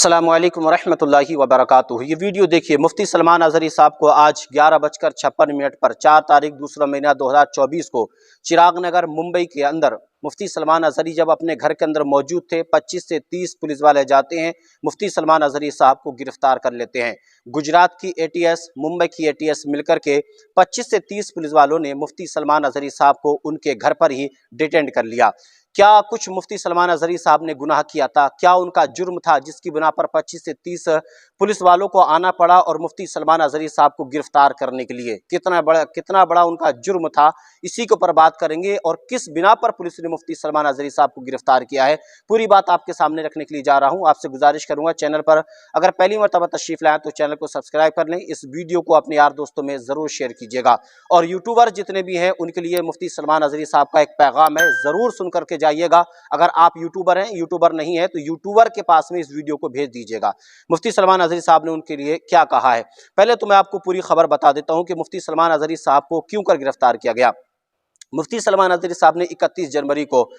अस्सलामुअलैकुम वरहमतुल्लाहि वबरकातुहू। ये वीडियो देखिए, मुफ्ती सलमान अज़हरी साहब को आज 11:56 पर 4 तारीख दूसरा महीना 2024 को चिराग नगर मुंबई के अंदर मुफ्ती सलमान अज़हरी जब अपने घर के अंदर मौजूद थे, 25 से 30 पुलिस वाले जाते हैं, मुफ्ती सलमान अज़हरी साहब को गिरफ्तार कर लेते हैं। गुजरात की एटीएस, मुंबई की एटीएस मिलकर के 25 से 30 पुलिस वालों ने मुफ्ती सलमान अज़हरी साहब को उनके घर पर ही डिटेंड कर लिया। क्या कुछ मुफ्ती सलमान अज़हरी साहब ने गुनाह किया था? क्या उनका जुर्म था जिसकी बिना पर 25 से 30 पुलिस वालों को आना पड़ा और मुफ्ती सलमान अज़हरी साहब को गिरफ्तार करने के लिए? कितना बड़ा उनका जुर्म था, इसी के ऊपर बात करेंगे। और किस बिना पर पुलिस ने मुफ्ती सलमान अज़हरी साहब को गिरफ्तार किया है, पूरी बात आपके सामने रखने के लिए जा रहा हूं। आपसे गुजारिश करूंगा, चैनल पर अगर पहली मरतबा तशरीफ लाएं तो चैनल को सब्सक्राइब कर लें। इस वीडियो को अपने यार दोस्तों में जरूर शेयर कीजिएगा। और यूट्यूबर जितने भी हैं उनके लिए मुफ्ती सलमान अज़हरी साहब का एक पैगाम है, जरूर सुन करके जाइएगा। अगर आप यूट्यूबर हैं, यूट्यूबर नहीं है तो यूट्यूबर के पास में इस वीडियो को भेज दीजिएगा। मुफ्ती सलमान अज़हरी साहब ने उनके लिए क्या कहा है, पहले तो मैं आपको पूरी खबर बता देता हूं कि मुफ्ती सलमान अज़हरी साहब को क्यों कर गिरफ्तार किया गया। मुफ्ती सलमान अज़हरी साहब ने 31 जनवरी को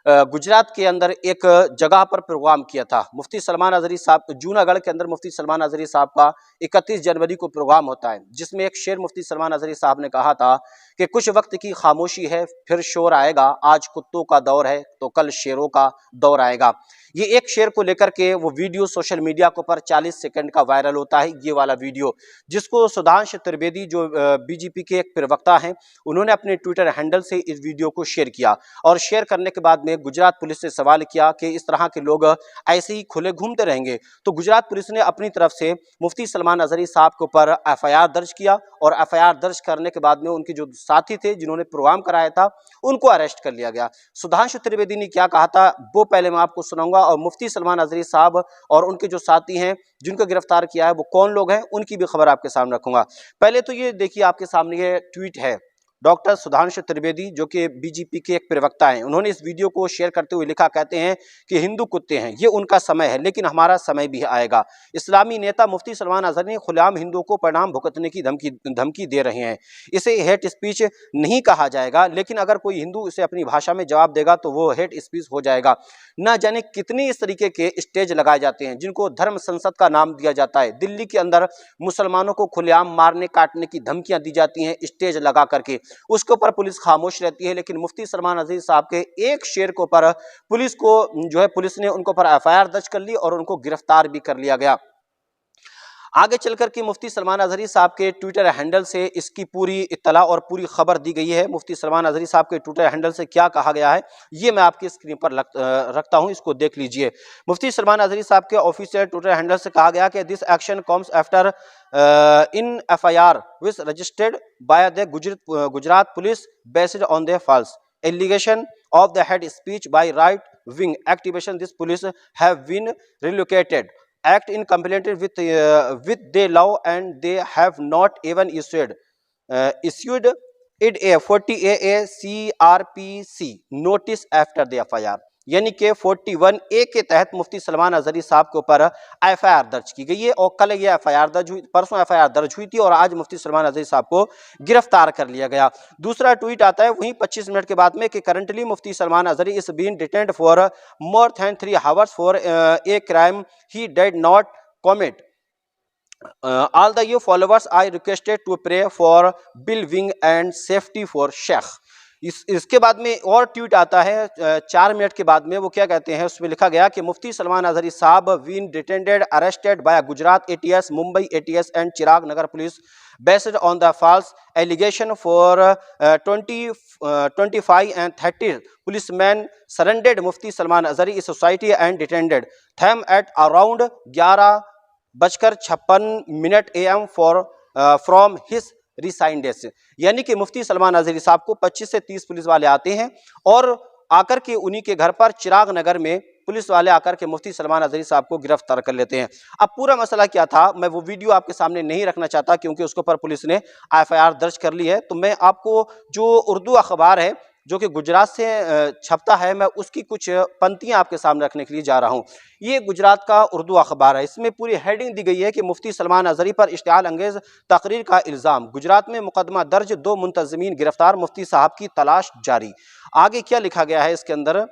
गुजरात के अंदर एक जगह पर प्रोग्राम किया था। मुफ्ती सलमान अज़हरी साहब, जूनागढ़ के अंदर मुफ्ती सलमान अज़हरी साहब का 31 जनवरी को प्रोग्राम होता है, जिसमें एक शेर मुफ्ती सलमान अज़हरी साहब ने कहा था कि कुछ वक्त की खामोशी है, फिर शोर आएगा, आज कुत्तों का दौर है तो कल शेरों का दौर आएगा। ये एक शेर को लेकर के वो वीडियो सोशल मीडिया के ऊपर 40 सेकंड का वायरल होता है, ये वाला वीडियो, जिसको सुधांशु त्रिवेदी जो बीजेपी के एक प्रवक्ता हैं, उन्होंने अपने ट्विटर हैंडल से इस वीडियो को शेयर किया। और शेयर करने के बाद में गुजरात पुलिस से सवाल किया कि इस तरह के लोग ऐसे ही खुले घूमते रहेंगे, तो गुजरात पुलिस ने अपनी तरफ से मुफ्ती सलमान अज़हरी साहब के ऊपर एफआईआर दर्ज किया। और एफआईआर दर्ज करने के बाद में उनके जो साथी थे जिन्होंने प्रोग्राम कराया था, उनको अरेस्ट कर लिया गया। सुधांशु त्रिवेदी ने क्या कहा था वो पहले मैं आपको सुनाऊंगा, और मुफ्ती सलमान अज़हरी साहब और उनके जो साथी हैं जिनको गिरफ्तार किया है वो कौन लोग हैं, उनकी भी खबर आपके सामने रखूंगा। पहले तो ये देखिए, आपके सामने ये ट्वीट है, डॉक्टर सुधांशु त्रिवेदी जो कि बीजेपी के एक प्रवक्ता हैं, उन्होंने इस वीडियो को शेयर करते हुए लिखा, कहते हैं कि हिंदू कुत्ते हैं, ये उनका समय है लेकिन हमारा समय भी आएगा। इस्लामी नेता मुफ्ती सलमान अज़हरी खुलेआम हिंदुओं को परिणाम भुगतने की धमकी दे रहे हैं। इसे हेट स्पीच नहीं कहा जाएगा, लेकिन अगर कोई हिंदू इसे अपनी भाषा में जवाब देगा तो वो हेट स्पीच हो जाएगा। न जाने कितने इस तरीके के स्टेज लगाए जाते हैं जिनको धर्म संसद का नाम दिया जाता है। दिल्ली के अंदर मुसलमानों को खुलेआम मारने काटने की धमकियां दी जाती हैं स्टेज लगा करके, उसके ऊपर पुलिस खामोश रहती है। लेकिन मुफ्ती सलमान अज़हरी साहब के एक शेर के ऊपर पुलिस ने उनको पर एफआईआर दर्ज कर ली और उनको गिरफ्तार भी कर लिया गया। आगे चलकर के मुफ्ती सलमान अज़हरी साहब के ट्विटर हैंडल से इसकी पूरी इत्तला और पूरी खबर दी गई है। मुफ्ती सलमान अज़हरी साहब के ट्विटर हैंडल से क्या कहा गया है ये मैं आपकी स्क्रीन पर रखता हूं, इसको देख लीजिए। मुफ्ती सलमान अज़हरी साहब के ऑफिशियल ट्विटर हैंडल से कहा गया कि this action comes after in FIR which registered by the Gujarat police based on the false allegation of the hate speech by right wing activation. This police have been relocated act in compliance with the law and they have not even issued it a 40A CRPC notice after the FIR। यानी कि 41A के तहत मुफ्ती सलमान अज़हरी साहब के ऊपर FIR दर्ज की गई है। और कल ये एफआईआर दर्ज हुई, परसों एफआईआर दर्ज हुई थी और आज मुफ्ती सलमान अज़हरी साहब को गिरफ्तार कर लिया गया। दूसरा ट्वीट आता है वहीं 25 मिनट के बाद में कि currently Mufti Salman Azhari is been detained for more than 3 hours for a crime he did not commit. All the you followers I requested to pray for well-being and safety for Sheikh। इसके बाद में और ट्वीट आता है 4 मिनट के बाद में, वो क्या कहते हैं, उसमें लिखा गया कि मुफ्ती सलमान अज़हरी साहब been detained arrested by Gujarat ATS, Mumbai ATS and Chirag Nagar police based on the false allegation for 25 and 30 policemen surrendered Mufti Salman Azhari society and detented them at around 11:56 AM from his residence. यानी कि मुफ्ती सलमान अज़हरी साहब को 25 से 30 पुलिस वाले आते हैं और आकर के उन्हीं के घर पर चिराग नगर में पुलिस वाले आकर के मुफ्ती सलमान अज़हरी साहब को गिरफ्तार कर लेते हैं। अब पूरा मसला क्या था मैं वो वीडियो आपके सामने नहीं रखना चाहता क्योंकि उसके ऊपर पुलिस ने एफआईआर दर्ज कर ली है। तो मैं आपको जो उर्दू अखबार है जो कि गुजरात से छपता है, मैं उसकी कुछ पंक्तियां आपके सामने रखने के लिए जा रहा हूं। ये गुजरात का उर्दू अखबार है, इसमें पूरी हेडिंग दी गई है कि मुफ्ती सलमान अज़हरी पर इश्तिआल अंगेज तकरीर का इल्ज़ाम, गुजरात में मुकदमा दर्ज, 2 मुंतज़मीन गिरफ्तार, मुफ्ती साहब की तलाश जारी। आगे क्या लिखा गया है इसके अंदर,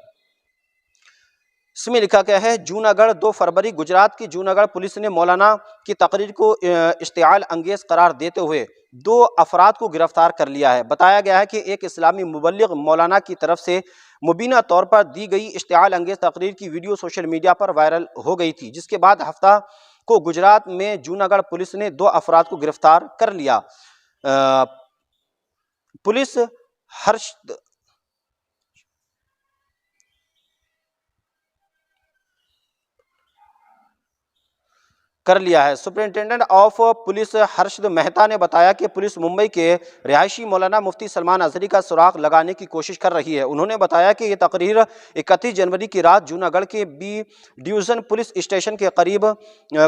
इसमें लिखा गया है जूनागढ़ 2 फरवरी गुजरात की जूनागढ़ पुलिस ने मौलाना की तकरीर को इश्तिआल अंगेज करार देते हुए 2 अफराद को गिरफ्तार कर लिया है। बताया गया है कि एक इस्लामी मुबल्लिग मौलाना की तरफ से मुबीना तौर पर दी गई इश्तिआल अंगेज तकरीर की वीडियो सोशल मीडिया पर वायरल हो गई थी, जिसके बाद हफ्ता को गुजरात में जूनागढ़ पुलिस ने 2 अफराद को गिरफ्तार कर लिया। पुलिस हर्ष कर लिया है। Superintendent of police Harshad Mehta ने बताया कि पुलिस मुंबई के रिहायशी मौलाना मुफ्ती सलमान अजहरी का सुराग लगाने की कोशिश कर रही है। उन्होंने बताया कि ये तकरीर 31 जनवरी की रात जूनागढ़ के बी डिवीज़न पुलिस स्टेशन के करीब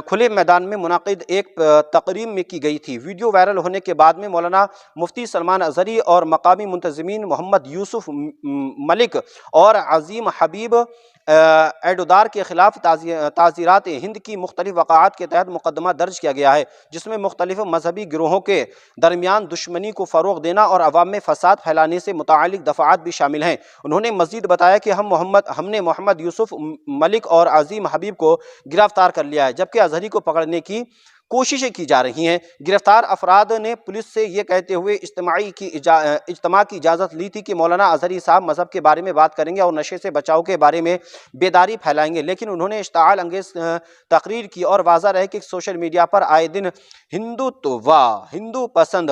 खुले मैदान में मुनाकिद एक तकरीब में की गई थी। वीडियो वायरल होने के बाद में मौलाना मुफ्ती सलमान अजहरी और मकामी मुंतज़मीन मोहम्मद यूसुफ मलिक और अजीम हबीब एडोदार के खिलाफ ताज़ीरात हिंद की मुख्तलिफ वक़ाआत के तहत मुकदमा दर्ज किया गया है, जिसमें मुख्तलिफ मजहबी गिरोहों के दरमियान दुश्मनी को फ़रोग़ देना और अवाम में फ़साद फैलाने से मुतालिक दफ़ात भी शामिल हैं। उन्होंने मज़ीद बताया कि हमने मोहम्मद यूसुफ मलिक और अजीम हबीब को गिरफ्तार कर लिया है, जबकि अजहरी को पकड़ने की कोशिशें की जा रही हैं। गिरफ्तार अफराद ने पुलिस से ये कहते हुए इज्तिमा की इजाज़त ली थी कि मौलाना अजहरी साहब मज़हब के बारे में बात करेंगे और नशे से बचाव के बारे में बेदारी फैलाएंगे, लेकिन उन्होंने इश्तिआल अंगेज तकरीर की और वाज़ा रहे कि सोशल मीडिया पर आए दिन हिंदुत्व व हिंदू पसंद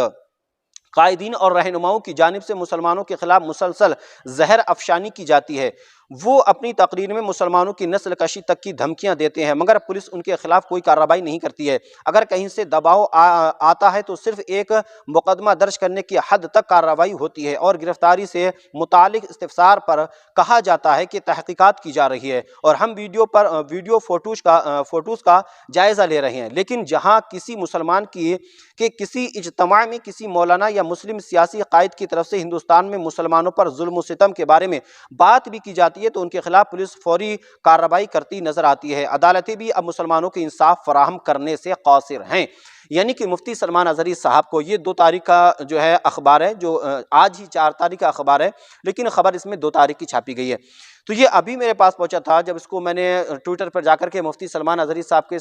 कायदीन और रहनुमाओं की जानिब से मुसलमानों के खिलाफ मुसलसल जहर अफशानी की जाती है। वो अपनी तकरीर में मुसलमानों की नस्ल कशी तक की धमकियां देते हैं, मगर पुलिस उनके खिलाफ कोई कार्रवाई नहीं करती है। अगर कहीं से दबाव आता है तो सिर्फ एक मुकदमा दर्ज करने की हद तक कार्रवाई होती है और गिरफ्तारी से मुतालिक इस्तिफसार पर कहा जाता है कि तहकीकात की जा रही है और हम वीडियो फोटोज़ का जायज़ा ले रहे हैं। लेकिन जहाँ किसी मुसलमान के किसी इज्तिमा में किसी मौलाना या मुस्लिम सियासी कायद की तरफ से हिंदुस्तान में मुसलमानों पर जुल्म सितम के बारे में बात भी की जाती है तो उनके खिलाफ पुलिस फौरी कार्रवाई करती नजर आती है। अदालतें भी अब मुसलमानों को इंसाफ फराहम करने से कासिर हैं। यानी कि मुफ्ती सलमान अजहरी साहब को ये 2 तारीख का जो है अखबार है, जो आज ही 4 तारीख का अखबार है, लेकिन खबर इसमें 2 तारीख की छापी गई है। तो ये अभी मेरे पास पहुंचा था, जब इसको मैंने ट्विटर पर जाकर के मुफ्ती सलमान अजहरी साहब के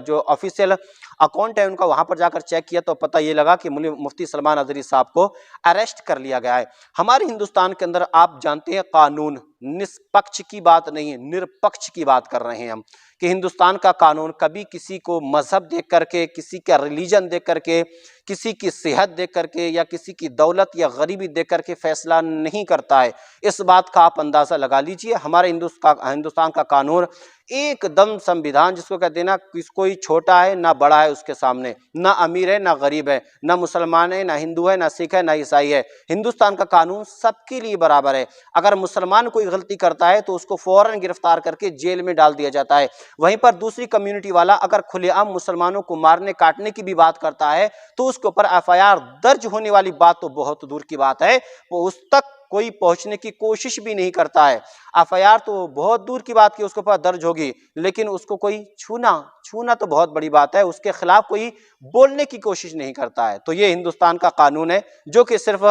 जो ऑफिशियल अकाउंट है उनका वहां पर जाकर चेक किया तो पता ये लगा कि मुफ्ती सलमान अजहरी साहब को अरेस्ट कर लिया गया है। हमारे हिंदुस्तान के अंदर आप जानते हैं कानून निष्पक्ष की बात नहीं है, निरपक्ष की बात कर रहे हैं हम, कि हिंदुस्तान का कानून कभी किसी को मजहब देख करके, किसी का रिलीजन देख करके, किसी की सेहत देख करके या किसी की दौलत या गरीबी देख करके फैसला नहीं करता है। इस बात का आप अंदाज़ा लगा लीजिए। हमारे हिंदुस्तान का कानून एकदम संविधान जिसको कहते हैं ना, कोई छोटा है ना बड़ा है उसके सामने, ना अमीर है ना गरीब है, ना मुसलमान है ना हिंदू है ना सिख है ना ईसाई है। हिंदुस्तान का कानून सबके लिए बराबर है। अगर मुसलमान कोई गलती करता है तो उसको फौरन गिरफ्तार करके जेल में डाल दिया जाता है। वहीं पर दूसरी कम्युनिटी वाला अगर खुलेआम मुसलमानों को मारने काटने की भी बात करता है तो उसके ऊपर एफआईआर दर्ज होने वाली बात तो बहुत दूर की बात है, वो उस तक कोई पहुंचने की कोशिश भी नहीं करता है। एफआईआर तो बहुत दूर की बात की उसके ऊपर दर्ज होगी, लेकिन उसको कोई छूना तो बहुत बड़ी बात है, उसके खिलाफ कोई बोलने की कोशिश नहीं करता है। तो ये हिंदुस्तान का कानून है जो कि सिर्फ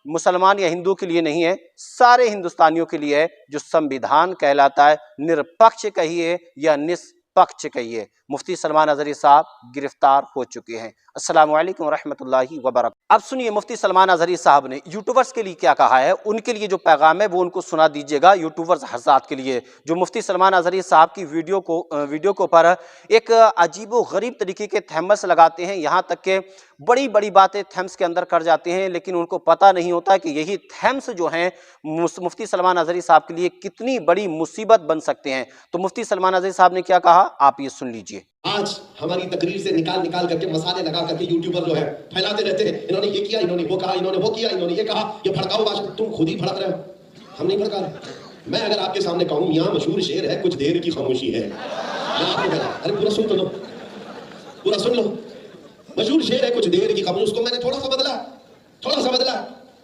मुसलमान या हिंदू के लिए नहीं है, सारे हिंदुस्तानियों के लिए है, जो संविधान कहलाता है। निरपक्ष कहिए या निष्पक्ष कहिए, मुफ्ती सलमान अजहरी साहब गिरफ्तार हो चुके हैं। अस्सलामु अलैकुम रहमतुल्लाहि व बरकातहू। अब सुनिए मुफ्ती सलमान अजहरी साहब ने यूट्यूबर्स के लिए क्या कहा है, उनके लिए जो पैगाम है वो उनको सुना दीजिएगा यूट्यूबर्स हज़रात के लिए, जो मुफ्ती सलमान अजहरी साहब की वीडियो को पर एक अजीबो गरीब तरीके के थैम्स लगाते हैं, यहाँ तक के बड़ी बड़ी बातें थैम्स के अंदर कर जाते हैं, लेकिन उनको पता नहीं होता कि यही थैम्स जो हैं मुफ्ती सलमान अजहरी साहब के लिए कितनी बड़ी मुसीबत बन सकते हैं। तो मुफ्ती सलमान अजहरी साहब ने क्या कहा, आप ये सुन लीजिए। आज हमारी तकरीर से निकाल करके मसाले लगा करके यूट्यूबर जो है फैलाते रहते हैं, इन्होंने ये किया, इन्होंने वो कहा, इन्होंने वो किया, इन्होंने ये कहा, ये भड़काऊ भाषा। तुम खुद ही भड़क रहे हो, हम नहीं भड़का रहे। मैं अगर आपके सामने कहूं मियां मशहूर शेर है, कुछ देर की खामोशी है, मैं आपको कह रहा, अरे पूरा सुन तो लो, पूरा सुन लो। मशहूर शेर है, कुछ देर की खामोशी, उसको मैंने थोड़ा सा बदला,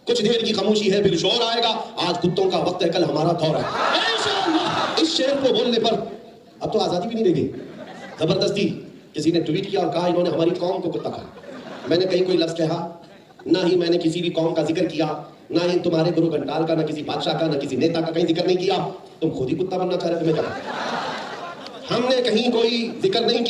कुछ देर की खामोशी है फिर शोर आएगा, आज कुत्तों का वक्त है, कल हमारा दौर है। इस शेर को बोलने पर अब तो आजादी भी नहीं रहेगी। जबरदस्ती किसी ने ट्वीट किया और कहा इन्होंने हमारी कौम को कुत्ता कहा। मैंने कहीं कोई लफ्ज कहा, ना ही मैंने किसी भी कौम का जिक्र किया, ना ही तुम्हारे गुरु घंटाल का, ना किसी बादशाह का, ना किसी नेता का कहीं जिक्र नहीं किया। तुम खुद ही कुत्ता बनना चाह रहे थे। मैं क्या, हमने कहीं कोई जिक्र नहीं किया।